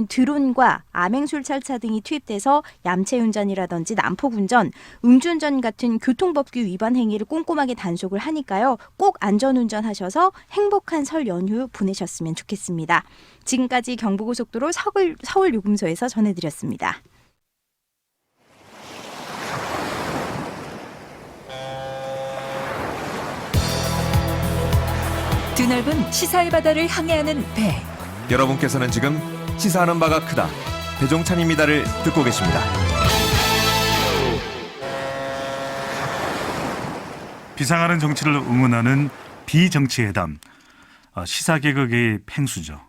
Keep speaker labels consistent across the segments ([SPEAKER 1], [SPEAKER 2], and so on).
[SPEAKER 1] 드론과 암행술찰차 등이 투입돼서 얌체운전이라든지 난폭운전, 음주운전 같은 교통법규 위반 행위를 꼼꼼하게 단속을 하니까요. 꼭 안전운전하셔서 행복한 설 연휴 보내셨으면 좋겠습니다. 지금까지 경부고속도로 서울요금소에서 전해드렸습니다.
[SPEAKER 2] 드넓은 시사의 바다를 항해하는 배.
[SPEAKER 3] 여러분께서는 지금 시사하는 바가 크다 배종찬입니다를 듣고 계십니다.
[SPEAKER 4] 비상하는 정치를 응원하는 비정치회담, 시사개그의 팽수죠.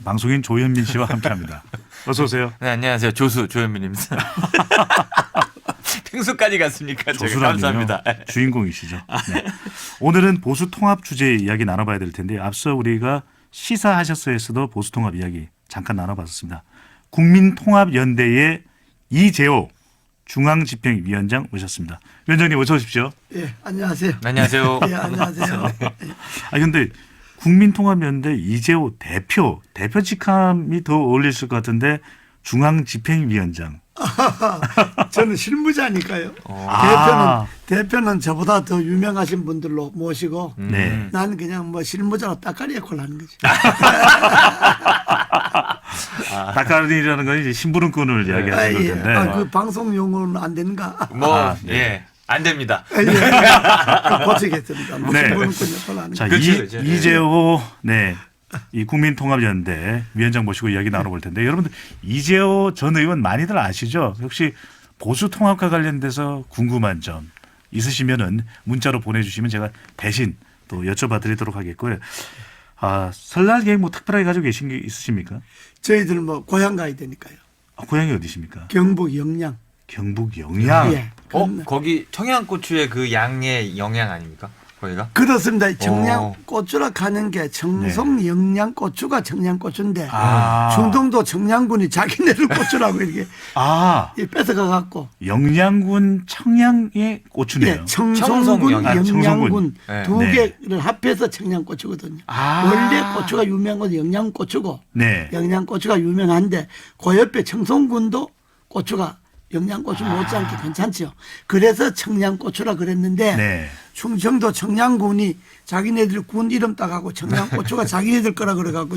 [SPEAKER 4] 방송인 조현민 씨와 함께합니다. 어서 오세요.
[SPEAKER 5] 네, 안녕하세요. 조수 조현민입니다. 팽수까지 갔습니까?
[SPEAKER 4] 조수라니요.
[SPEAKER 5] 감사합니다.
[SPEAKER 4] 주인공이시죠. 네. 오늘은 보수 통합 주제 이야기 나눠봐야 될 텐데 앞서 우리가 시사하셨어에서도 보수 통합 이야기 잠깐 나눠봤습니다. 국민통합연대의 이재호 중앙집행위원장 모셨습니다. 위원장님 어서 오십시오.
[SPEAKER 6] 예, 안녕하세요.
[SPEAKER 5] 안녕하세요.
[SPEAKER 6] 예, 안녕하세요.
[SPEAKER 4] 근데 국민통합연대 이재호 대표 직함이 더 어울렸을 것 같은데 중앙집행위원장.
[SPEAKER 6] 저는 실무자니까요. 대표는 저보다 더 유명하신 분들로 모시고
[SPEAKER 4] 네.
[SPEAKER 6] 나는 그냥 뭐 실무자로 따까리 역할을 하는 거지.
[SPEAKER 4] 따까리라는 건 이제 심부름꾼을 이야기하는 걸 텐데.
[SPEAKER 6] 그 방송 용어는 안 되는가?
[SPEAKER 5] 예, 안 됩니다.
[SPEAKER 6] 고치겠습니다. 뭐
[SPEAKER 4] 네.
[SPEAKER 6] 실무꾼 역할을 하는
[SPEAKER 4] 자,
[SPEAKER 6] 거지.
[SPEAKER 4] 이재호 이 국민통합연대 위원장 모시고 이야기 나눠볼 텐데 여러분들 이재호 전 의원 많이들 아시죠? 혹시 보수 통합과 관련돼서 궁금한 점 있으시면은 문자로 보내주시면 제가 대신 또 여쭤봐드리도록 하겠고요. 설날 계획 뭐 특별하게 가지고 계신 게 있으십니까?
[SPEAKER 6] 저희들 뭐 고향 가야 되니까요.
[SPEAKER 4] 고향이 어디십니까?
[SPEAKER 6] 경북 영양.
[SPEAKER 4] 경북 영양.
[SPEAKER 6] 예.
[SPEAKER 5] 거기 청양고추의 그 양의 영양 아닙니까? 거기가?
[SPEAKER 6] 그렇습니다. 청양고추라 하는 게 청송 영양고추가 청양고추인데 중동도 청양군이 자기네들 고추라고 이렇게 뺏어가 갖고
[SPEAKER 4] 영양군 청양의 고추네요.
[SPEAKER 6] 예, 청송군 영양군
[SPEAKER 4] 네.
[SPEAKER 6] 두 개를 합해서 청양고추거든요. 원래 고추가 유명한 건 영양고추고 영양고추가 유명한데 그 옆에 청송군도 고추가 영양고추 못지않게 괜찮죠. 그래서 청양고추라 그랬는데 충청도 청양군이 자기네들 군 이름 따가고 청양고추가 자기네들 거라 그래가지고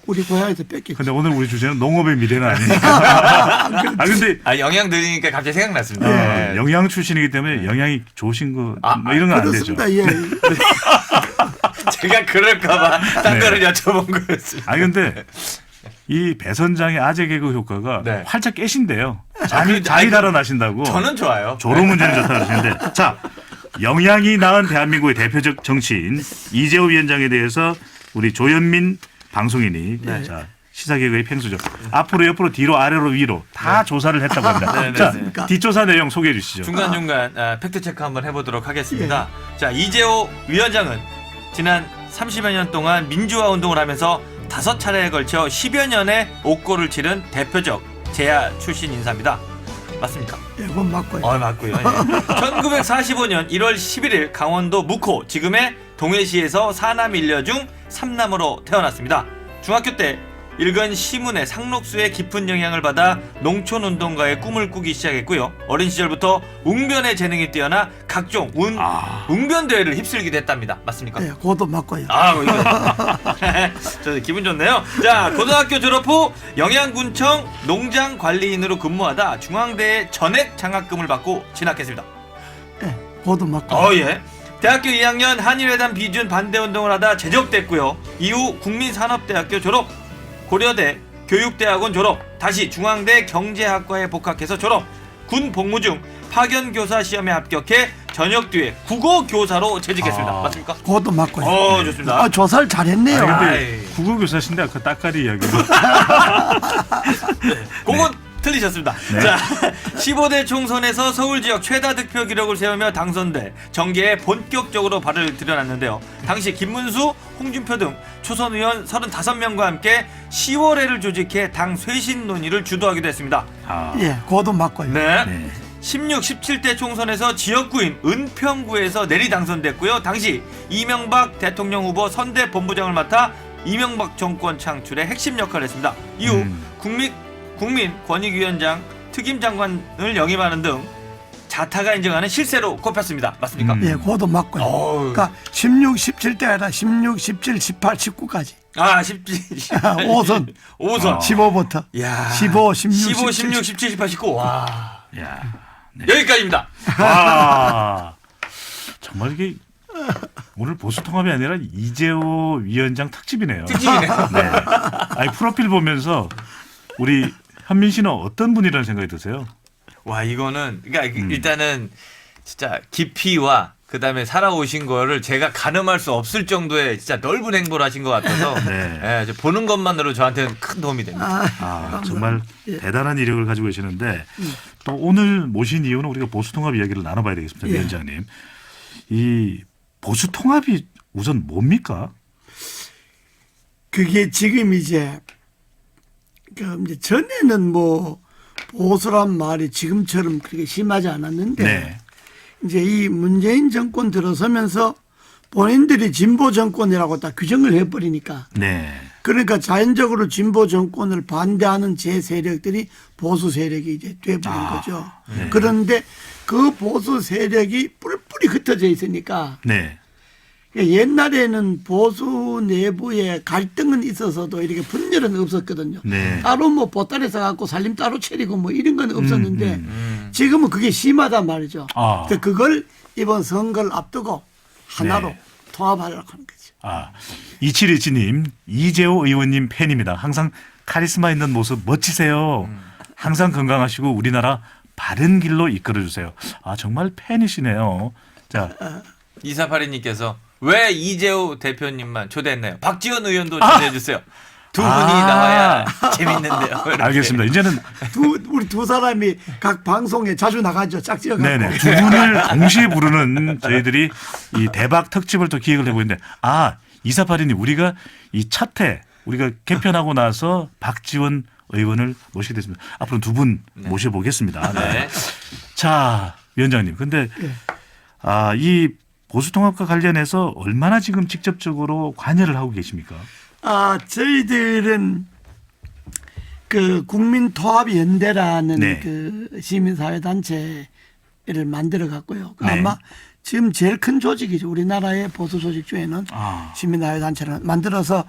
[SPEAKER 6] 우리 고향에서 뺏겼죠.
[SPEAKER 4] 근데 오늘 우리 주제는 농업의 미래는 아니니까. 근데
[SPEAKER 5] 영양 들으니까 갑자기 생각났습니다.
[SPEAKER 4] 영양 출신이기 때문에 영양이 좋으신 거 뭐 이런 건 안 되죠.
[SPEAKER 6] 그렇습니다. 예.
[SPEAKER 5] 제가 그럴까봐 딴 거를 여쭤본 거였습니다.
[SPEAKER 4] 근데 이 배 선장의 아재 개그 효과가 활짝 깨신대요. 잠이 달아나신다고.
[SPEAKER 5] 저는 좋아요.
[SPEAKER 4] 졸음운전이 좋다고 하시는데 자, 영양이 낳은 대한민국의 대표적 정치인 이재호 위원장에 대해서 우리 조현민 방송인이 자, 시사개그의 팽수죠. 앞으로 옆으로 뒤로 아래로 위로 다 조사를 했다고 합니다. 자, 뒷조사 내용 소개해 주시죠.
[SPEAKER 5] 중간중간 팩트체크 한번 해보도록 하겠습니다. 자, 이재호 위원장은 지난 30여 년 동안 민주화 운동을 하면서 5차례에 걸쳐 10여 년의 옥고를 치른 대표적 재야 출신 인사입니다. 맞습니까?
[SPEAKER 6] 예, 그건 맞고요.
[SPEAKER 5] 맞고요. 1945년 1월 11일 강원도 묵호, 지금의 동해시에서 4남 1녀 중 3남으로 태어났습니다. 중학교 때 읽은 시문의 상록수의 깊은 영향을 받아 농촌운동가의 꿈을 꾸기 시작했고요. 어린 시절부터 웅변의 재능이 뛰어나 각종 웅변대회를 휩쓸기도 했답니다. 맞습니까?
[SPEAKER 6] 네, 그것도 맞고요.
[SPEAKER 5] 저 기분 좋네요. 자, 고등학교 졸업 후 영양군청 농장관리인으로 근무하다 중앙대에 전액 장학금을 받고 진학했습니다.
[SPEAKER 6] 네, 그것도 맞고요.
[SPEAKER 5] 예. 대학교 2학년 한일회담 비준 반대운동을 하다 제적됐고요. 이후 국민산업대학교 졸업, 고려대 교육대학원 졸업, 다시 중앙대 경제학과에 복학해서 졸업, 군 복무 중 파견교사 시험에 합격해 전역 뒤에 국어교사로 재직했습니다. 맞습니까?
[SPEAKER 6] 그것도 맞고요.
[SPEAKER 5] 좋습니다.
[SPEAKER 6] 조사를 잘했네요.
[SPEAKER 4] 근데 국어교사신데 아까 따까리 이야기.
[SPEAKER 5] 그건 틀리셨습니다. 자, 15대 총선에서 서울 지역 최다 득표 기록을 세우며 당선돼 정계에 본격적으로 발을 들여놨는데요. 당시 김문수, 홍준표 등 초선 의원 35명과 함께 10월회를 조직해 당 쇄신 논의를 주도하기도 했습니다.
[SPEAKER 6] 예, 그것도 맞고요.
[SPEAKER 5] 16, 17대 총선에서 지역구인 은평구에서 내리 당선됐고요. 당시 이명박 대통령 후보 선대본부장을 맡아 이명박 정권 창출의 핵심 역할을 했습니다. 이후 국민권익위원장 특임장관을 역임하는 등 자타가 인정하는 실세로 꼽혔습니다. 맞습니까?
[SPEAKER 6] 예, 그것도 맞고요. 그러니까 16, 17대 아니라 16, 17, 18, 19까지.
[SPEAKER 5] 아, 17,
[SPEAKER 6] 5선.
[SPEAKER 5] 5선.
[SPEAKER 6] 15부터.
[SPEAKER 5] 야.
[SPEAKER 6] 15, 16,
[SPEAKER 5] 15, 16, 17, 18, 19. 와.
[SPEAKER 4] 야. 네.
[SPEAKER 5] 여기까지입니다.
[SPEAKER 4] 와. 정말 이게 오늘 보수통합이 아니라 이재호 위원장 특집이네요.
[SPEAKER 5] 특집이네요.
[SPEAKER 4] 네. 아니 프로필 보면서 우리 현민 씨는 어떤 분이라는 생각이 드세요?
[SPEAKER 5] 와, 이거는 그러니까 일단은 진짜 깊이와 그다음에 살아오신 거를 제가 가늠할 수 없을 정도의 진짜 넓은 행보를 하신 것 같아서
[SPEAKER 4] 네.
[SPEAKER 5] 예, 보는 것만으로 저한테는 큰 도움이 됩니다.
[SPEAKER 4] 아, 정말 대단한 이력을 가지고 계시는데 또 오늘 모신 이유는 우리가 보수통합 이야기를 나눠봐야 되겠습니다.
[SPEAKER 6] 예.
[SPEAKER 4] 위원장님. 이 보수통합이 우선 뭡니까?
[SPEAKER 6] 그게 지금 이제 전에는 뭐 보수란 말이 지금처럼 그렇게 심하지 않았는데
[SPEAKER 4] 네.
[SPEAKER 6] 이제 이 문재인 정권 들어서면서 본인들이 진보 정권이라고 딱 규정을 해버리니까
[SPEAKER 4] 네.
[SPEAKER 6] 그러니까 자연적으로 진보 정권을 반대하는 제 세력들이 보수 세력이 이제 돼버린 거죠.
[SPEAKER 4] 네.
[SPEAKER 6] 그런데 그 보수 세력이 뿔뿔이 흩어져 있으니까
[SPEAKER 4] 네.
[SPEAKER 6] 옛날에는 보수 내부에 갈등은 있어서도 이렇게 분열은 없었거든요.
[SPEAKER 4] 네.
[SPEAKER 6] 따로 뭐 보따리에서 갖고 살림 따로 차리고 뭐 이런 건 없었는데 지금은 그게 심하단 말이죠.
[SPEAKER 4] 아.
[SPEAKER 6] 그래서 그걸 이번 선거를 앞두고 하나로
[SPEAKER 4] 네.
[SPEAKER 6] 통합하려고 하는 거죠.
[SPEAKER 4] 아, 2717님, 이재호 의원님 팬입니다. 항상 카리스마 있는 모습 멋지세요. 항상 건강하시고 우리나라 바른 길로 이끌어주세요. 아, 정말 팬이시네요. 자,
[SPEAKER 5] 2482님께서 왜 이재호 대표님만 초대했나요? 박지원 의원도 초대해 주세요. 두 분이 나와야 재밌는데요. 이렇게.
[SPEAKER 4] 알겠습니다. 이제는
[SPEAKER 6] 우리 두 사람이 각 방송에 자주 나가죠. 짝지어갖고.
[SPEAKER 4] 네네 두 분을 동시에 부르는 저희들이 이 대박 특집을 또 기획을 하고 있는데 아 2482님 우리가 이 첫 회 우리가 개편하고 나서 박지원 의원을 모시게 됐습니다. 앞으로 두 분 모셔보겠습니다.
[SPEAKER 5] 네.
[SPEAKER 4] 자 위원장님 근데 이 보수통합과 관련해서 얼마나 지금 직접적으로 관여를 하고 계십니까?
[SPEAKER 6] 저희들은 그 국민통합연대라는
[SPEAKER 4] 네.
[SPEAKER 6] 그 시민사회단체를 만들어 갔고요.
[SPEAKER 4] 네.
[SPEAKER 6] 아마 지금 제일 큰 조직이죠. 우리나라의 보수 조직 중에는 시민사회단체를 만들어서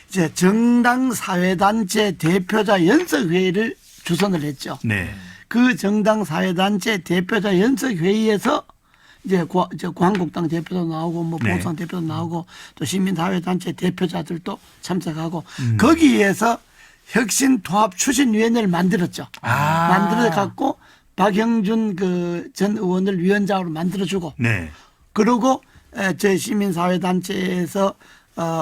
[SPEAKER 6] 이제 정당 사회단체 대표자 연석회의를 주선을 했죠.
[SPEAKER 4] 네.
[SPEAKER 6] 그 정당 사회단체 대표자 연석회의에서 이제 한국당 대표도 나오고 뭐
[SPEAKER 4] 네.
[SPEAKER 6] 보수당 대표도 나오고 또 시민사회단체 대표자들도 참석하고 거기에서 혁신통합 추진위원회를 만들었죠. 만들어 갖고 박형준 그 전 의원을 위원장으로 만들어주고
[SPEAKER 4] 네.
[SPEAKER 6] 그리고 제 시민사회단체에서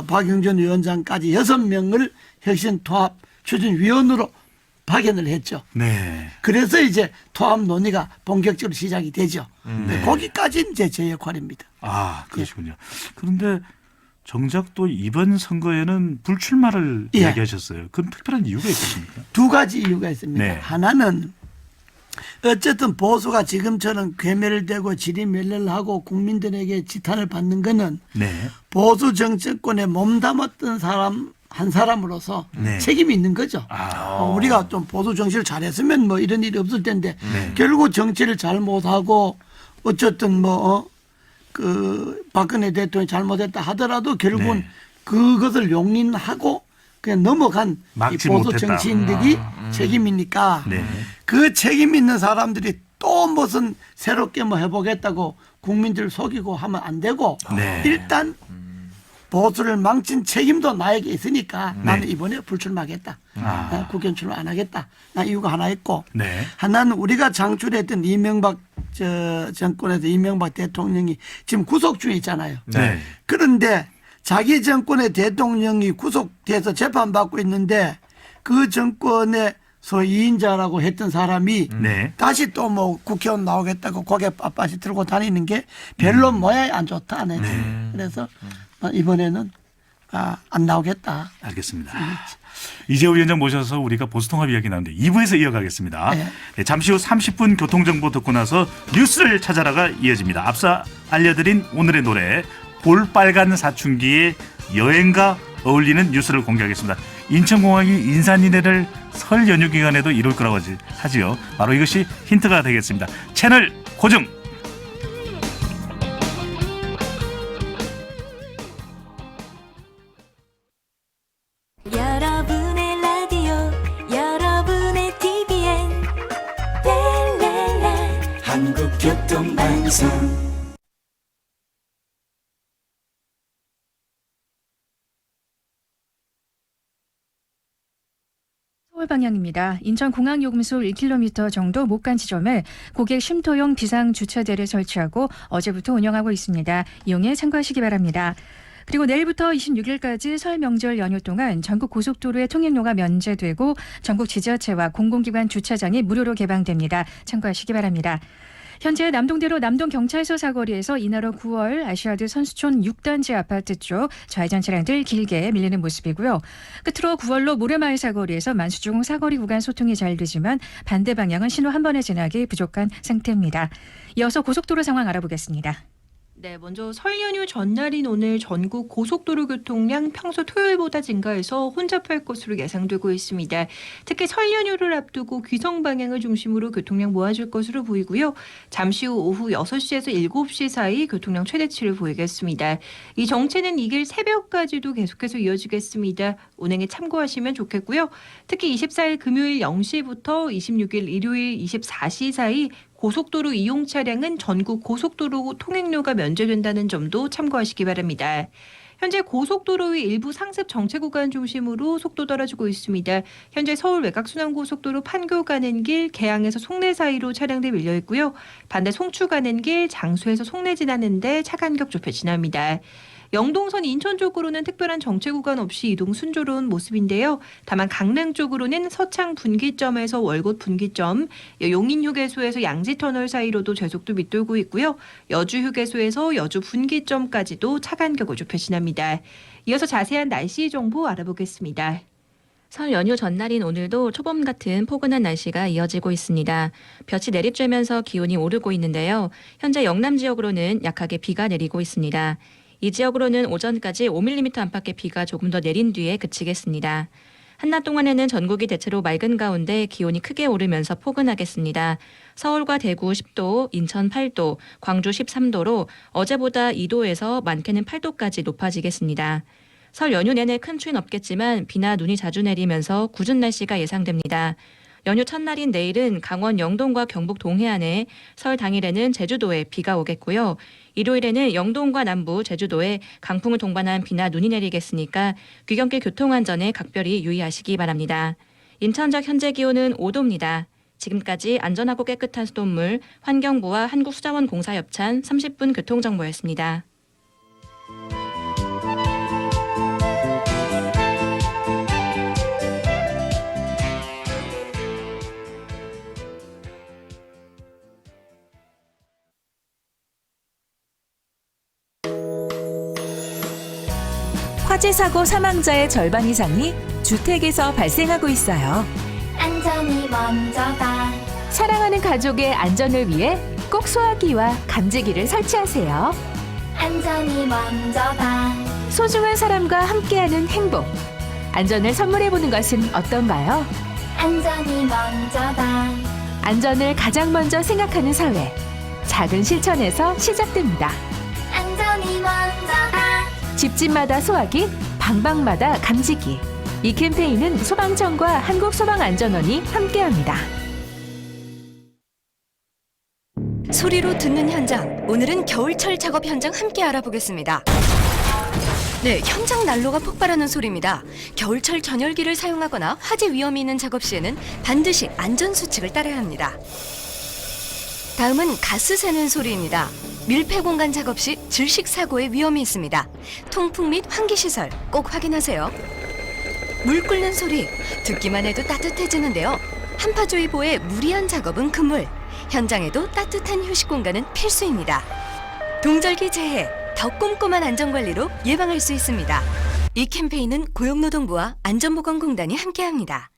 [SPEAKER 6] 박형준 위원장까지 6명을 혁신통합 추진위원으로 파견을 했죠.
[SPEAKER 4] 네.
[SPEAKER 6] 그래서 이제 통합 논의가 본격적으로 시작이 되죠. 네. 거기까지 이제 제 역할입니다.
[SPEAKER 4] 아 그러시군요. 그런데 정작 또 이번 선거에는 불출마를
[SPEAKER 6] 예.
[SPEAKER 4] 이야기하셨어요. 그럼 특별한 이유가 있으십니까?
[SPEAKER 6] 두 가지 이유가 있습니다.
[SPEAKER 4] 네.
[SPEAKER 6] 하나는 어쨌든 보수가 지금처럼 괴멸되고 지리멸렬을 하고 국민들에게 지탄을 받는 거는
[SPEAKER 4] 네.
[SPEAKER 6] 보수 정치권에 몸담았던 사람 한 사람으로서
[SPEAKER 4] 네.
[SPEAKER 6] 책임이 있는 거죠.
[SPEAKER 4] 아.
[SPEAKER 6] 우리가 좀 보수 정치를 잘했으면 뭐 이런 일이 없을 텐데
[SPEAKER 4] 네.
[SPEAKER 6] 결국 정치를 잘못하고 어쨌든 그 박근혜 대통령이 잘못했다 하더라도 결국은
[SPEAKER 4] 네.
[SPEAKER 6] 그것을 용인하고 그냥 넘어간 이
[SPEAKER 4] 막지
[SPEAKER 6] 보수
[SPEAKER 4] 못했다.
[SPEAKER 6] 정치인들이 책임이니까
[SPEAKER 4] 네.
[SPEAKER 6] 그 책임 있는 사람들이 또 무슨 새롭게 뭐 해보겠다고 국민들을 속이고 하면 안 되고
[SPEAKER 4] 네.
[SPEAKER 6] 일단 보수를 망친 책임도 나에게 있으니까
[SPEAKER 4] 네.
[SPEAKER 6] 나는 이번에 불출마하겠다. 국회의원 출마 안 하겠다. 나 이유가 하나 있고
[SPEAKER 4] 네.
[SPEAKER 6] 하나는 우리가 장출했던 이명박 정권에서 이명박 대통령이 지금 구속 중에 있잖아요.
[SPEAKER 4] 네.
[SPEAKER 6] 그런데 자기 정권의 대통령이 구속돼서 재판받고 있는데 그 정권의 소위인자라고 했던 사람이
[SPEAKER 4] 네.
[SPEAKER 6] 다시 또 뭐 국회의원 나오겠다고 고개 빳빳이 들고 다니는 게 별로 모양이 안 좋다. 네. 그래서 이번에는 안 나오겠다.
[SPEAKER 4] 알겠습니다. 이재호 위원장 모셔서 우리가 보수통합 이야기 나누는데 2부에서 이어가겠습니다.
[SPEAKER 6] 네.
[SPEAKER 4] 네, 잠시 후 30분 교통정보 듣고 나서 뉴스를 찾아라가 이어집니다. 앞서 알려드린 오늘의 노래 볼빨간 사춘기의 여행가 어울리는 뉴스를 공개하겠습니다. 인천공항이 인산인해를 설 연휴 기간에도 이룰 거라고 하지요. 바로 이것이 힌트가 되겠습니다. 채널 고정!
[SPEAKER 7] 여러분의 라디오 여러분의 TVN 랄랄라 한국교통방송
[SPEAKER 8] 서울 방향입니다. 인천공항 요금소 1km 정도 못 간 지점에 고객 쉼터용 비상 주차대를 설치하고 어제부터 운영하고 있습니다. 이용에 참고하시기 바랍니다. 그리고 내일부터 26일까지 설 명절 연휴 동안 전국 고속도로의 통행료가 면제되고 전국 지자체와 공공기관 주차장이 무료로 개방됩니다. 참고하시기 바랍니다. 현재 남동대로 남동경찰서 사거리에서 이날로 9월 아시아드 선수촌 6단지 아파트 쪽 좌회전 차량들 길게 밀리는 모습이고요. 끝으로 9월로 모래마을 사거리에서 만수중 사거리 구간 소통이 잘 되지만 반대 방향은 신호 한 번에 지나기 부족한 상태입니다. 이어서 고속도로 상황 알아보겠습니다.
[SPEAKER 9] 네, 먼저 설 연휴 전날인 오늘 전국 고속도로 교통량 평소 토요일보다 증가해서 혼잡할 것으로 예상되고 있습니다. 특히 설 연휴를 앞두고 귀성 방향을 중심으로 교통량 모아질 것으로 보이고요. 잠시 후 오후 6시에서 7시 사이 교통량 최대치를 보이겠습니다. 이 정체는 이 길 새벽까지도 계속해서 이어지겠습니다. 운행에 참고하시면 좋겠고요. 특히 24일 금요일 0시부터 26일 일요일 24시 사이 고속도로 이용 차량은 전국 고속도로 통행료가 면제된다는 점도 참고하시기 바랍니다. 현재 고속도로의 일부 상습 정체 구간 중심으로 속도 떨어지고 있습니다. 현재 서울 외곽순환고속도로 판교 가는 길 계양에서 송내 사이로 차량들 밀려 있고요. 반대 송추 가는 길 장수에서 송내 지나는데 차 간격 좁혀 지납니다. 영동선 인천 쪽으로는 특별한 정체 구간 없이 이동 순조로운 모습인데요. 다만 강릉 쪽으로는 서창 분기점에서 월곶 분기점, 용인휴게소에서 양지터널 사이로도 제속도 밑돌고 있고요. 여주휴게소에서 여주 분기점까지도 차 간격을 좁혀 지납니다. 이어서 자세한 날씨 정보 알아보겠습니다.
[SPEAKER 10] 설 연휴 전날인 오늘도 초봄 같은 포근한 날씨가 이어지고 있습니다. 볕이 내리쬐면서 기온이 오르고 있는데요. 현재 영남 지역으로는 약하게 비가 내리고 있습니다. 이 지역으로는 오전까지 5mm 안팎의 비가 조금 더 내린 뒤에 그치겠습니다. 한낮 동안에는 전국이 대체로 맑은 가운데 기온이 크게 오르면서 포근하겠습니다. 서울과 대구 10도, 인천 8도, 광주 13도로 어제보다 2도에서 많게는 8도까지 높아지겠습니다. 설 연휴 내내 큰 추위는 없겠지만 비나 눈이 자주 내리면서 궂은 날씨가 예상됩니다. 연휴 첫날인 내일은 강원 영동과 경북 동해안에, 설 당일에는 제주도에 비가 오겠고요. 일요일에는 영동과 남부, 제주도에 강풍을 동반한 비나 눈이 내리겠으니까 귀경길 교통안전에 각별히 유의하시기 바랍니다. 인천적 현재 기온은 5도입니다. 지금까지 안전하고 깨끗한 수돗물, 환경부와 한국수자원공사 협찬 30분 교통정보였습니다.
[SPEAKER 2] 화재 사고 사망자의 절반 이상이 주택에서 발생하고 있어요.
[SPEAKER 7] 안전이 먼저다
[SPEAKER 2] 사랑하는 가족의 안전을 위해 꼭 소화기와 감지기를 설치하세요.
[SPEAKER 7] 안전이 먼저다
[SPEAKER 2] 소중한 사람과 함께하는 행복. 안전을 선물해보는 것은 어떤가요?
[SPEAKER 7] 안전이 먼저다
[SPEAKER 2] 안전을 가장 먼저 생각하는 사회. 작은 실천에서 시작됩니다.
[SPEAKER 7] 안전이 먼저다
[SPEAKER 2] 집집마다 소화기, 방방마다 감지기. 이 캠페인은 소방청과 한국소방안전원이 함께합니다.
[SPEAKER 11] 소리로 듣는 현장. 오늘은 겨울철 작업 현장 함께 알아보겠습니다. 네, 현장 난로가 폭발하는 소리입니다. 겨울철 전열기를 사용하거나 화재 위험이 있는 작업 시에는 반드시 안전수칙을 따라야 합니다. 다음은 가스 새는 소리입니다. 밀폐 공간 작업 시 질식 사고의 위험이 있습니다. 통풍 및 환기시설 꼭 확인하세요. 물 끓는 소리 듣기만 해도 따뜻해지는데요. 한파주의보에 무리한 작업은 금물. 현장에도 따뜻한 휴식 공간은 필수입니다. 동절기 재해 더 꼼꼼한 안전관리로 예방할 수 있습니다. 이 캠페인은 고용노동부와 안전보건공단이 함께합니다.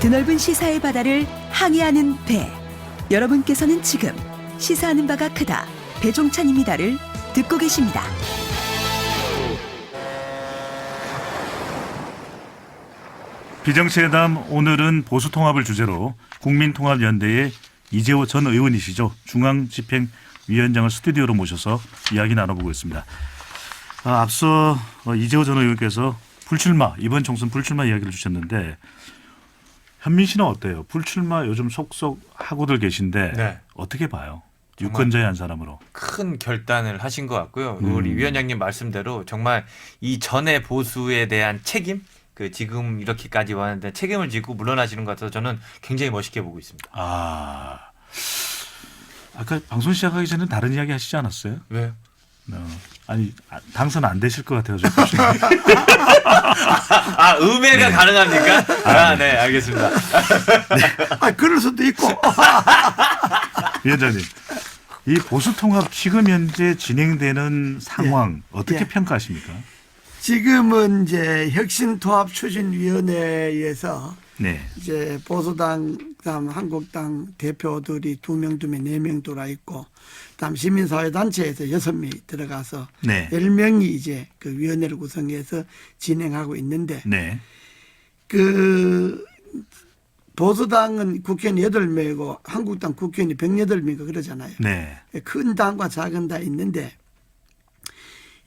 [SPEAKER 12] 드넓은 시사의 바다를 항해하는 배. 여러분께서는 지금 시사하는 바가 크다. 배종찬입니다를 듣고 계십니다.
[SPEAKER 4] 비정치회담 오늘은 보수통합을 주제로 국민통합연대의 이재호 전 의원이시죠. 중앙집행위원장을 스튜디오로 모셔서 이야기 나눠보고 있습니다. 앞서 이재호 전 의원께서 불출마, 이번 총선 불출마 이야기를 주셨는데 현민 씨는 어때요? 불출마 요즘 속속 하고들 계신데
[SPEAKER 5] 네.
[SPEAKER 4] 어떻게 봐요? 유권자의 한 사람으로.
[SPEAKER 5] 큰 결단을 하신 것 같고요. 우리 위원장님 말씀대로 정말 이 전의 보수에 대한 책임, 지금 이렇게까지 왔는데 책임을 지고 물러나시는 것 같아서 저는 굉장히 멋있게 보고 있습니다.
[SPEAKER 4] 아까 방송 시작하기 전에 다른 이야기 하시지 않았어요?
[SPEAKER 5] 왜요?
[SPEAKER 4] 아니 당선 안 되실 것 같아요.
[SPEAKER 5] 음해가
[SPEAKER 4] 네.
[SPEAKER 5] 가능합니까? 네, 알겠습니다.
[SPEAKER 6] 네. 그럴 수도 있고.
[SPEAKER 4] 위원장님, 이 보수통합 지금 현재 진행되는 상황 어떻게 평가하십니까?
[SPEAKER 6] 지금은 이제 혁신통합추진위원회에서 이제 보수당, 그다음 한국당 대표들이 2명, 4명 들어와 있고, 그다음 시민사회단체에서 6명이 들어가서 10명이 이제 그 위원회를 구성해서 진행하고 있는데, 그 보수당은 국회의원 8명이고 한국당 국회의원이 108명이고 그러잖아요. 큰 당과 작은 당이 있는데,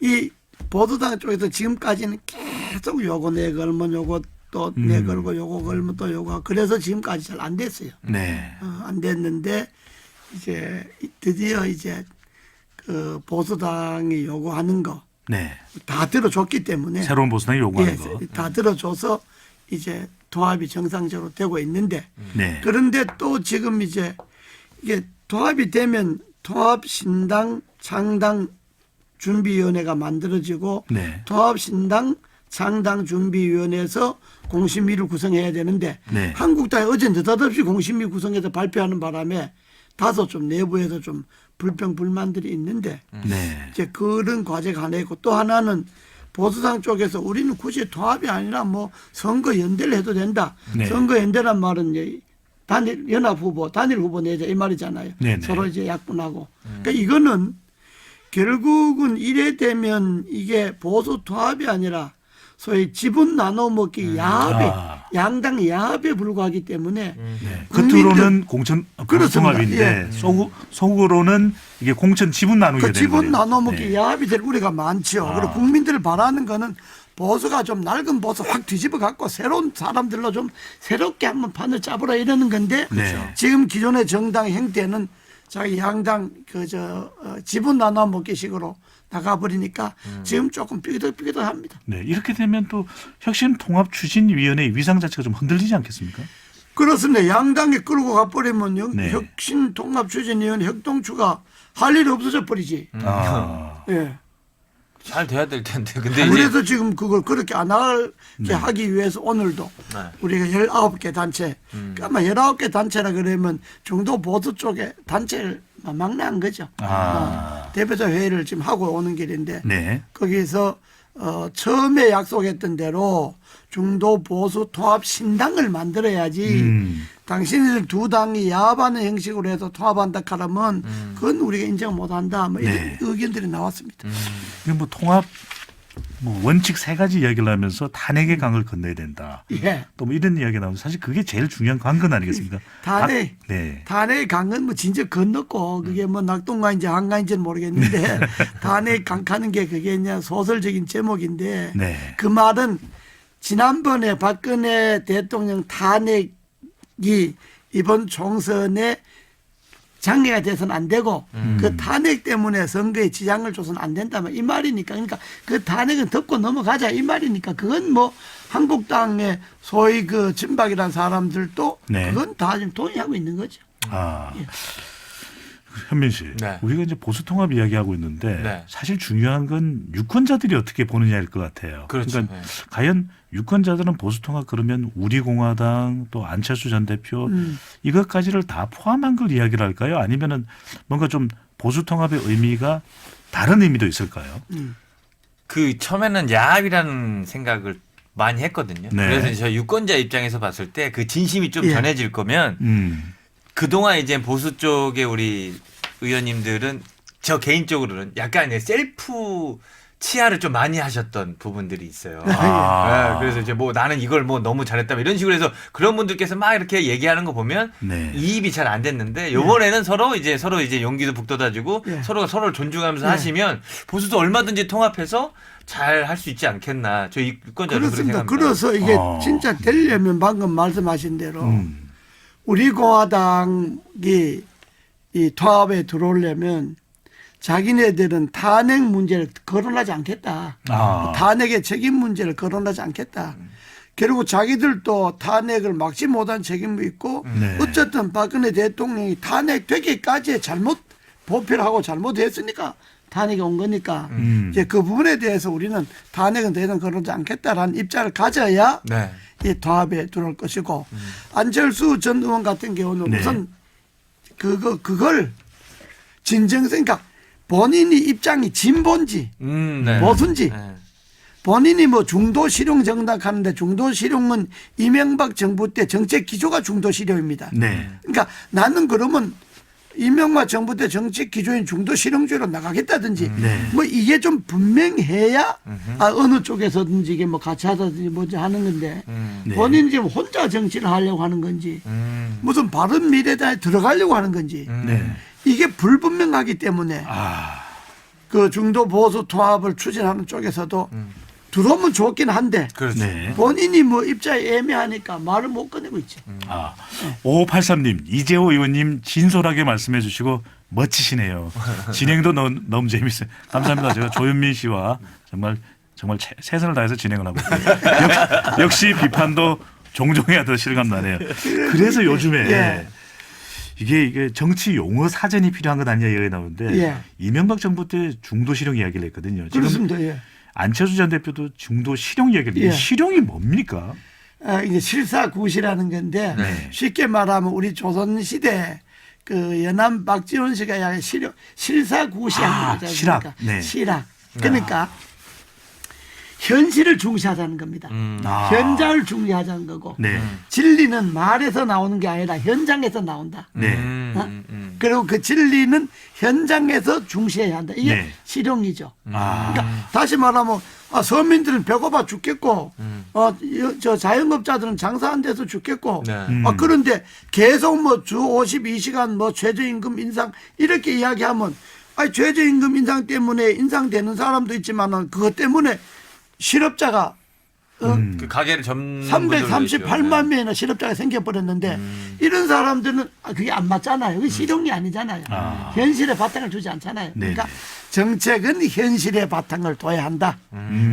[SPEAKER 6] 이 보수당 쪽에서 지금까지는 계속 요거 내 걸면 요거 또 내 걸고 요거 걸면 또 요거, 그래서 지금까지 잘 안 됐어요. 안 됐는데 이제 드디어 이제 그 보수당이 요구하는 거 다 들어줬기 때문에,
[SPEAKER 4] 새로운 보수당이 요구하는 거
[SPEAKER 6] 다 들어줘서 이제 통합이 정상적으로 되고 있는데, 그런데 또 지금 이제 이게 통합이 되면 통합신당 창당 준비위원회가 만들어지고 통합신당 창당준비위원회에서 공심위를 구성해야 되는데, 한국당이 어제 느닷없이 공심위 구성해서 발표하는 바람에 다소 좀 내부에서 좀 불평 불만들이 있는데, 이제 그런 과제가 하나 있고, 또 하나는 보수당 쪽에서 우리는 굳이 통합이 아니라 뭐 선거 연대를 해도 된다. 선거 연대란 말은 이제 단일 연합 후보, 단일 후보 내자 이 말이잖아요. 서로 이제 약분하고. 그러니까 이거는 결국은 이래 되면 이게 보수 통합이 아니라 소위 지분 나눠 먹기 야합에, 양당 야합에 불과하기 때문에
[SPEAKER 4] 겉으로는 공천 통합인데 속으로는 이게 공천 지분 나누게 되는
[SPEAKER 6] 지분 나눠 먹기 야합이 될 우리가 많죠. 그리고 국민들 바라는 거는 보수가 좀 낡은 보수 확 뒤집어 갖고 새로운 사람들로 좀 새롭게 한번 판을 짜보라 이러는 건데, 지금 기존의 정당 형태는 자기 양당 지분 나눠 먹기식으로 나가버리니까 지금 조금 삐그덕삐그덕합니다.
[SPEAKER 4] 이렇게 되면 또 혁신통합추진위원회 위상 자체가 좀 흔들리지 않겠습니까?
[SPEAKER 6] 그렇습니다. 양당에 끌고 가버리면 혁신통합추진위원회 혁동추가 할 일이 없어져 버리지.
[SPEAKER 5] 잘 돼야 될 텐데. 근데
[SPEAKER 6] 그래서 지금 그걸 그렇게 안 하게 하기 위해서 오늘도 우리가 19개 단체, 아마 19개 단체라 그러면 중도 보수 쪽에 단체를 막내한 거죠. 대표자 회의를 지금 하고 오는 길인데, 거기서 처음에 약속했던 대로 중도 보수 통합 신당을 만들어야지, 당신들 두 당이 야합하는 형식으로 해서 통합한다 하면 그건 우리가 인정 못한다, 뭐 이런 의견들이 나왔습니다.
[SPEAKER 4] 뭐 통합 원칙 3가지 이야기를 하면서 탄핵의 강을 건너야 된다. 또 뭐 이런 이야기가 나오면 사실 그게 제일 중요한 관건 아니겠습니까?
[SPEAKER 6] 탄핵의 강은 뭐 진짜 건넜고, 그게 뭐 낙동강인지 한강인지는 모르겠는데 탄핵 강 가는 게 그게 그냥 소설적인 제목인데, 그 말은 지난번에 박근혜 대통령 탄핵이 이번 총선에 장애가 돼서는 안 되고, 그 탄핵 때문에 선거에 지장을 줘서는 안 된다면 이 말이니까, 그러니까 그 탄핵은 덮고 넘어가자 이 말이니까, 그건 뭐 한국당의 소위 그 진박이라는 사람들도 그건 다 지금 동의하고 있는 거죠.
[SPEAKER 4] 현민 씨, 우리가 이제 보수 통합 이야기하고 있는데 사실 중요한 건 유권자들이 어떻게 보느냐일 것 같아요. 그러니까 과연 유권자들은 보수 통합 그러면 우리공화당 또 안철수 전 대표 이것까지를 다 포함한 걸 이야기를 할까요? 아니면은 뭔가 좀 보수 통합의 의미가 다른 의미도 있을까요?
[SPEAKER 5] 그 처음에는 야합이라는 생각을 많이 했거든요.
[SPEAKER 4] 네.
[SPEAKER 5] 그래서 저 유권자 입장에서 봤을 때 그 진심이 좀 전해질 거면 그동안 이제 보수 쪽의 우리 의원님들은 저 개인적으로는 약간 셀프 치하를 좀 많이 하셨던 부분들이 있어요. 네, 그래서 이제 뭐 나는 이걸 뭐 너무 잘했다 이런 식으로 해서 그런 분들께서 막 이렇게 얘기하는 거 보면 이입이 잘 안 됐는데 이번에는 서로 이제 용기도 북돋아주고 서로가 서로를 존중하면서 하시면 보수도 얼마든지 통합해서 잘 할 수 있지 않겠나. 저 유권자로 그렇게
[SPEAKER 6] 그렇습니다.
[SPEAKER 5] 생각합니다.
[SPEAKER 6] 그래서 이게 진짜 되려면 방금 말씀하신 대로 우리 공화당이 이 통합에 들어오려면 자기네들은 탄핵 문제를 거론하지 않겠다. 탄핵의 책임 문제를 거론하지 않겠다. 그리고 자기들도 탄핵을 막지 못한 책임도 있고 어쨌든 박근혜 대통령이 탄핵되기까지 잘못 보필하고 잘못했으니까 탄핵이 온 거니까 이제 그 부분에 대해서 우리는 탄핵은 더 이상 거론하지 않겠다라는 입장을 가져야 이 통합에 들어올 것이고 안철수 전 의원 같은 경우는 우선 그걸 진정성과 본인이 입장이 진보인지 보수인지 본인이 뭐 중도 실용 정당 하는데 중도 실용은 이명박 정부 때 정책 기조가 중도 실용입니다. 그러니까 나는 그러면 이명박 정부 때 정책 기조인 중도 실용주의로 나가겠다든지 뭐 이게 좀 분명해야 어느 쪽에서든지 이게 뭐 같이 하다든지 뭐지 하는 건데 본인이 지금 혼자 정치를 하려고 하는 건지 무슨 바른 미래당에 들어가려고 하는 건지 이게 불분명하기 때문에 그 중도 보수 통합을 추진하는 쪽에서도 들어오면 좋긴 한데 본인이 뭐 입장이 애매하니까 말을 못 꺼내고 있지.
[SPEAKER 4] 5583님 이재호 의원님 진솔하게 말씀해 주시고 멋지시네요. 진행도 너무 재밌어요. 감사합니다. 제가 조현민 씨와 정말 최선을 다해서 진행을 하고 있습니다. 역시 비판도 종종 해야 더 실감 나네요. 그래서 요즘에 이게 정치 용어 사전이 필요한 것 아니냐 얘기가 나오는데 이명박 정부 때 중도 실용 이야기를 했거든요. 지금
[SPEAKER 6] 그렇습니다.
[SPEAKER 4] 안철수 전 대표도 중도 실용 이야기를 실용이 뭡니까?
[SPEAKER 6] 이제 실사구시라는 건데 쉽게 말하면 우리 조선시대 그 연암 박지원 씨가 약간 실사구시하는 거죠.
[SPEAKER 4] 실학.
[SPEAKER 6] 실학. 그러니까 현실을 중시하자는 겁니다. 현장을 중시하자는 거고 진리는 말에서 나오는 게 아니라 현장에서 나온다. 그리고 그 진리는 현장에서 중시해야 한다. 이게 실용이죠. 그러니까 다시 말하면 서민들은 배고파 죽겠고 저 자영업자들은 장사 안 돼서 죽겠고 그런데 계속 뭐 주 52시간 뭐 최저임금 인상 이렇게 이야기하면 최저임금 인상 때문에 인상되는 사람도 있지만 그것 때문에 실업자가
[SPEAKER 5] 그 가게를
[SPEAKER 6] 338만 명이나 실업자가 생겨버렸는데 이런 사람들은 그게 안 맞잖아요. 그게 실용이 아니잖아요. 현실에 바탕을 두지 않잖아요. 그러니까 정책은 현실에 바탕을 둬야 한다.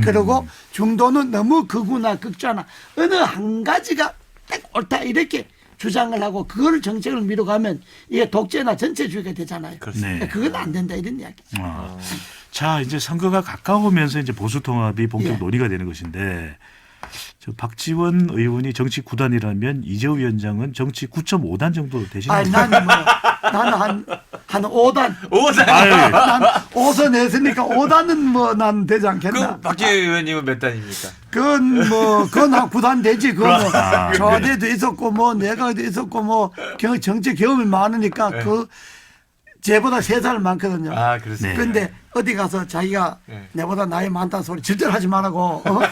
[SPEAKER 6] 그리고 중도는 너무 극우나 극좌나 어느 한 가지가 딱 옳다 이렇게 주장을 하고 그걸 정책을 미뤄가면 이게 독재나 전체주의가 되잖아요. 그러니까 그건 안 된다 이런 이야기죠.
[SPEAKER 4] 자, 이제 선거가 가까우면서 이제 보수 통합이 본격 논의가 되는 것인데 저 박지원 의원이 정치 9단이라면 이재호 위원장은 정치 9.5단 정도 되시나요?
[SPEAKER 6] 나는 한 5단.
[SPEAKER 5] 5단.
[SPEAKER 6] 난 5선 했으니까 5단은 뭐 난 되지 않겠나.
[SPEAKER 5] 그럼 박지원 의원님은 몇 단입니까?
[SPEAKER 6] 그건 한 9단 되지. 그건 청와대도 있었고 뭐 내각도 있었고 뭐 정치 경험이 많으니까 그 쟤보다 3살 많거든요.
[SPEAKER 5] 그렇습니다.
[SPEAKER 6] 그런데 어디 가서 자기가 내보다 나이 많다는 소리 절대로 하지 말라고.
[SPEAKER 5] 그럼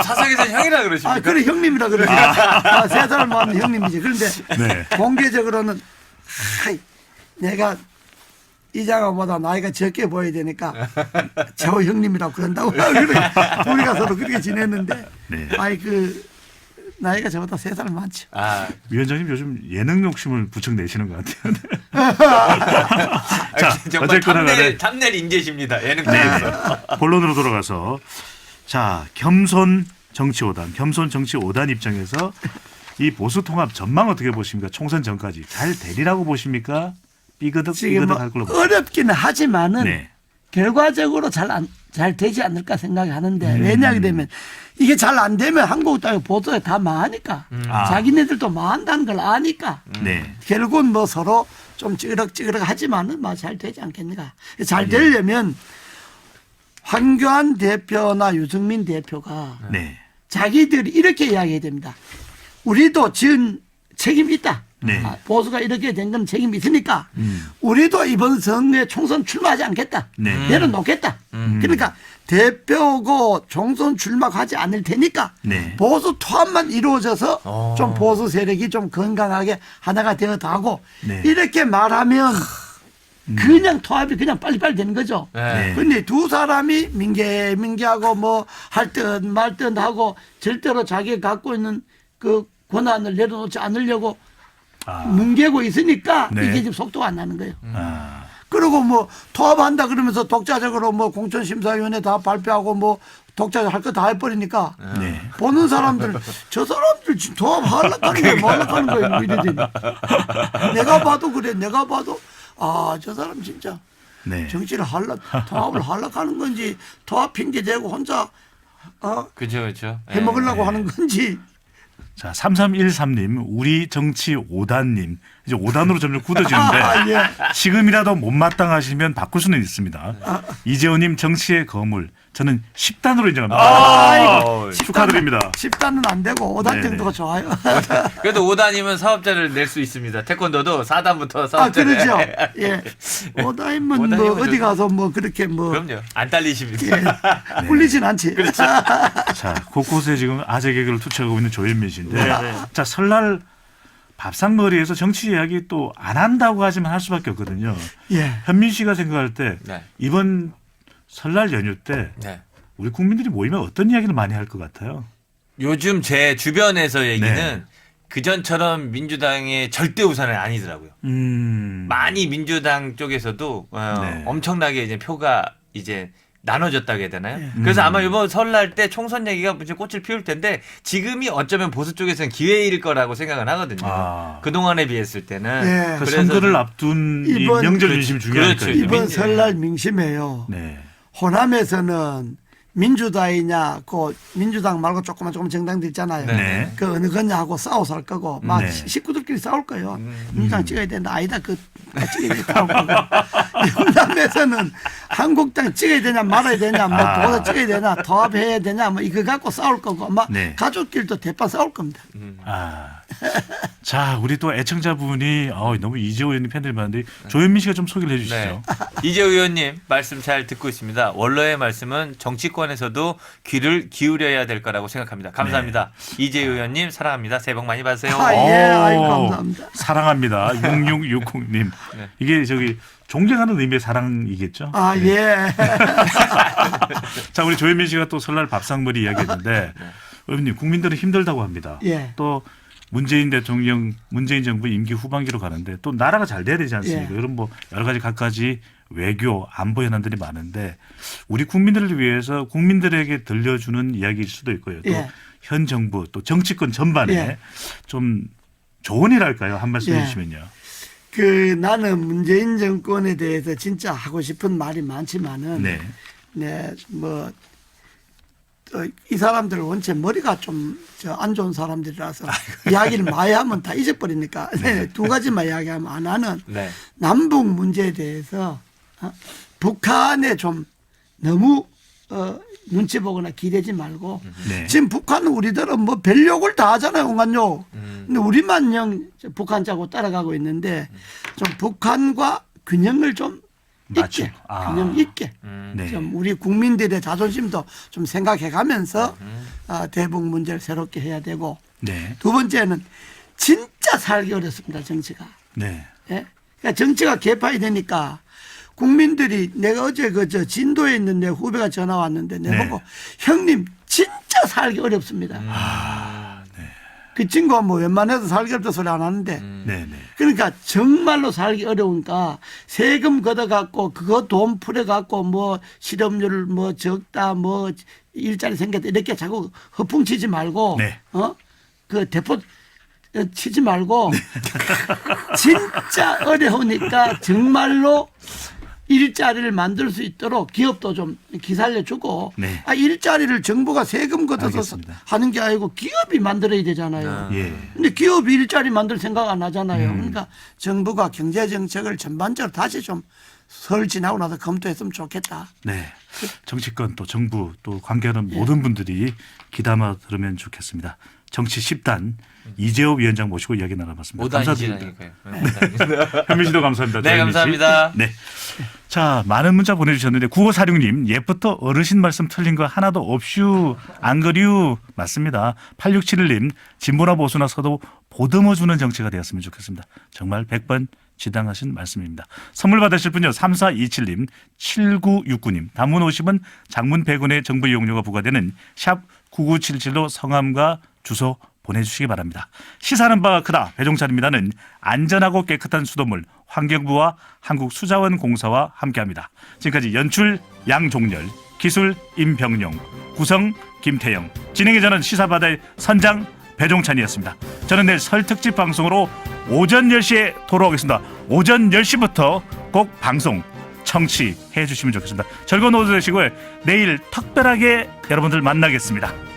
[SPEAKER 5] 사석에서 형이라 그러십니까?
[SPEAKER 6] 그래 형님이라 그러지. 3살 많은 형님이지. 그런데 공개적으로는 내가 이장아보다 나이가 적게 보여야 되니까 저 형님이라고 그런다고. 우리가 서로 그렇게 지냈는데 나이가 저보다 3살 많죠.
[SPEAKER 4] 위원장님 요즘 예능 욕심을 부쩍 내시는 것 같아요. 자,
[SPEAKER 5] 정말 탐낼 인재십니다. 예능
[SPEAKER 4] 본론으로 돌아가서 자 겸손 정치 5단 입장에서 이 보수 통합 전망 어떻게 보십니까? 총선 전까지 잘 되리라고 보십니까? 삐그덕 할 걸로 보십니까?
[SPEAKER 6] 어렵기는 하지만은 결과적으로 잘 되지 않을까 생각하는데 왜냐하게 되면 이게 잘 안 되면 한국 땅에 보수가 다 망하니까 자기네들도 망한다는 걸 아니까 결국은 뭐 서로 좀 찌그럭 하지만은 뭐 잘 되지 않겠는가. 잘 되려면 황교안 대표나 유승민 대표가 자기들이 이렇게 이야기해야 됩니다. 우리도 지은 책임이 있다.
[SPEAKER 4] 네.
[SPEAKER 6] 보수가 이렇게 된 건 책임이 있으니까 우리도 이번 선거에 총선 출마하지 않겠다.
[SPEAKER 4] 네.
[SPEAKER 6] 내려놓겠다. 그러니까 대표고 총선 출마하지 않을 테니까
[SPEAKER 4] 네.
[SPEAKER 6] 보수 통합만 이루어져서 좀 보수 세력이 좀 건강하게 하나가 되어 가고
[SPEAKER 4] 네.
[SPEAKER 6] 이렇게 말하면 그냥 통합이 그냥 빨리빨리 되는 거죠.
[SPEAKER 5] 네.
[SPEAKER 6] 근데 두 사람이 민계하고 뭐 할 듯 말 듯 하고 절대로 자기가 갖고 있는 그 권한을 내려놓지 않으려고 뭉개고 있으니까
[SPEAKER 4] 네.
[SPEAKER 6] 이게 지금 속도가 안 나는 거예요.
[SPEAKER 4] 아.
[SPEAKER 6] 그리고 뭐 통합한다 그러면서 독자적으로 뭐 공천심사위원회 다 발표하고 뭐 독자적 할 거 다 해버리니까
[SPEAKER 4] 네.
[SPEAKER 6] 보는 사람들 저 사람들 지금 통합하려고 하는 거예요. 뭐 하려고 하는 거예요. 뭐 이러더니 내가 봐도 그래. 내가 봐도 저 사람 진짜
[SPEAKER 4] 네.
[SPEAKER 6] 정치를 통합을 하려고 하는 건지 통합 핑계 대고 혼자
[SPEAKER 5] 그렇죠.
[SPEAKER 6] 해먹으려고 하는 건지.
[SPEAKER 4] 자, 3313님, 우리 정치 5단님. 이제 5단으로 점점 굳어지는데
[SPEAKER 6] 예.
[SPEAKER 4] 지금이라도 못마땅하시면 바꿀 수는 있습니다. 이재호님 정치의 거물. 저는 10단으로 인정합니다. 축하드립니다.
[SPEAKER 6] 10단은 안 되고 5단
[SPEAKER 4] 네네.
[SPEAKER 6] 정도가 좋아요.
[SPEAKER 5] 그래도 5단이면 사업자를 낼 수 있습니다. 태권도도 4단부터 사업자를.
[SPEAKER 6] 그렇죠. 예. 5단이면 뭐 어디 가서 뭐 그렇게 뭐.
[SPEAKER 5] 그럼요. 안 딸리십니다.
[SPEAKER 6] 예. 꿀리진 않지.
[SPEAKER 5] 그렇죠.
[SPEAKER 4] 자, 곳곳에 지금 아재 개그를 투척하고 있는 조현민 씨인데 자, 설날 밥상머리에서 정치 이야기 또 안 한다고 하지만 할 수밖에 없거든요.
[SPEAKER 6] 예.
[SPEAKER 4] 현민 씨가 생각할 때
[SPEAKER 5] 네.
[SPEAKER 4] 이번 설날 연휴 때
[SPEAKER 5] 네.
[SPEAKER 4] 우리 국민들이 모이면 어떤 이야기를 많이 할 것 같아요?
[SPEAKER 5] 요즘 제 주변에서 얘기는
[SPEAKER 4] 네.
[SPEAKER 5] 그전처럼 민주당의 절대 우산은 아니더라고요. 많이 민주당 쪽에서도
[SPEAKER 4] 네.
[SPEAKER 5] 엄청나게 이제 표가 이제 나눠졌다고 해야 되나요? 그래서 아마 이번 설날 때 총선 얘기가 이제 꽃을 피울 텐데 지금이 어쩌면 보수 쪽에서는 기회일 거라고 생각은 하거든요. 그동안에 비했을 때는.
[SPEAKER 6] 네.
[SPEAKER 4] 그 선거를 앞둔 이 명절 민심 중요하니까.
[SPEAKER 6] 이번 설날 민심이에요.
[SPEAKER 4] 네.
[SPEAKER 6] 호남에서는 민주당이냐, 그 민주당 말고 조그만 정당들 있잖아요.
[SPEAKER 4] 네.
[SPEAKER 6] 그 어느 거냐 하고 싸워서 할 거고, 막
[SPEAKER 4] 네.
[SPEAKER 6] 식구들끼리 싸울 거예요. 민주당 찍어야 되나, 아니다, 찍어야 되나. 호남에서는 한국당 찍어야 되냐, 말아야 되냐, 뭐 도다 찍어야 되냐, 통합해야 되냐, 뭐 이거 갖고 싸울 거고, 막
[SPEAKER 4] 네.
[SPEAKER 6] 가족끼리도 대판 싸울 겁니다.
[SPEAKER 4] 자, 우리 또 애청자분이 너무 이재호 의원님 팬들이 많은데 조현민 씨가 좀 소개를 해주시죠.
[SPEAKER 5] 네. 이재호 의원님 말씀 잘 듣고 있습니다. 원로의 말씀은 정치권에서도 귀를 기울여야 될 거라고 생각합니다. 감사합니다. 네. 이재호 의원님 사랑합니다. 새해 복 많이 받으세요.
[SPEAKER 6] 감사합니다.
[SPEAKER 4] 사랑합니다. 6660님.
[SPEAKER 5] 네.
[SPEAKER 4] 이게 저기 존경하는 의미의 사랑이겠죠?
[SPEAKER 6] 예.
[SPEAKER 4] 자, 우리 조현민 씨가 또 설날 밥상머리 이야기했는데 의원님 국민들은 힘들다고 합니다.
[SPEAKER 6] 예.
[SPEAKER 4] 또 문재인 대통령, 문재인 정부 임기 후반기로 가는데 또 나라가 잘 돼야 되지 않습니까?
[SPEAKER 6] 예.
[SPEAKER 4] 이런 뭐 여러 가지 각가지 외교, 안보 현안들이 많은데 우리 국민들을 위해서 국민들에게 들려주는 이야기일 수도 있고요. 또 현 정부 또 정치권 전반에 좀 좋은 일할까요? 한 말씀 해주시면요.
[SPEAKER 6] 나는 문재인 정권에 대해서 진짜 하고 싶은 말이 많지만은 이 사람들 원체 머리가 좀 안 좋은 사람들이라서 이야기를 많이 하면 다 잊어버리니까 두 가지만 이야기하면 하나는 남북 문제에 대해서 북한에 좀 너무 눈치 보거나 기대지 말고 지금 북한은 우리들은 뭐 별욕을 다 하잖아요. 온갖욕. 근데 우리만 북한 짜고 따라가고 있는데 좀 북한과 균형을 좀 있게 균형 있게 좀 우리 국민들의 자존심도 좀 생각해 가면서 대북 문제를 새롭게 해야 되고 두 번째는 진짜 살기 어렵습니다. 정치가. 예? 그러니까 정치가 개파이 되니까 국민들이 내가 어제 진도에 있는 내 후배가 전화 왔는데 내가 보고 형님 진짜 살기 어렵습니다. 그 친구가 뭐 웬만해서 살기 어렵다 소리 안 하는데 그러니까 정말로 살기 어려우니까 세금 걷어갖고 그거 돈 풀어갖고 뭐 실업률 뭐 적다 뭐 일자리 생겼다 이렇게 자꾸 허풍치지 말고 그 대포 치지 말고 진짜 어려우니까 정말로 일자리를 만들 수 있도록 기업도 좀 기살려주고 일자리를 정부가 세금 걷어서 하는 게 아니고 기업이 만들어야 되잖아요. 근데 기업이 일자리 만들 생각 안 하잖아요. 그러니까 정부가 경제정책을 전반적으로 다시 좀 설 지나고 나서 검토했으면 좋겠다.
[SPEAKER 4] 네. 정치권 또 정부 또 관계하는 모든 분들이 귀담아 들으면 좋겠습니다. 정치 10단 이재호 위원장 모시고 이야기 나눠봤습니다. 감사드립니다. 현민 씨도 감사합니다.
[SPEAKER 5] 네, 감사합니다.
[SPEAKER 4] 네. 자, 많은 문자 보내주셨는데 9546님 옛부터 어르신 말씀 틀린 거 하나도 없슈 안 그류 맞습니다. 8671님 진보나 보수나 서도 보듬어 주는 정치가 되었으면 좋겠습니다. 정말 100번 지당하신 말씀입니다. 선물 받으실 분요 3427님 7969님 단문 50원 장문 100원의 정보 이용료가 부과되는 샵 9977로 성함과 주소 보내주시기 바랍니다. 시사하는 바가 크다 배종찬입니다는 안전하고 깨끗한 수돗물 환경부와 한국수자원공사와 함께합니다. 지금까지 연출 양종렬 기술 임병용 구성 김태영 진행의 저는 시사바다의 선장 배종찬이었습니다. 저는 내일 설 특집 방송으로 오전 10시에 돌아오겠습니다. 오전 10시부터 꼭 방송 청취해 주시면 좋겠습니다. 즐거운 오후 되시고요. 내일 특별하게 여러분들 만나겠습니다.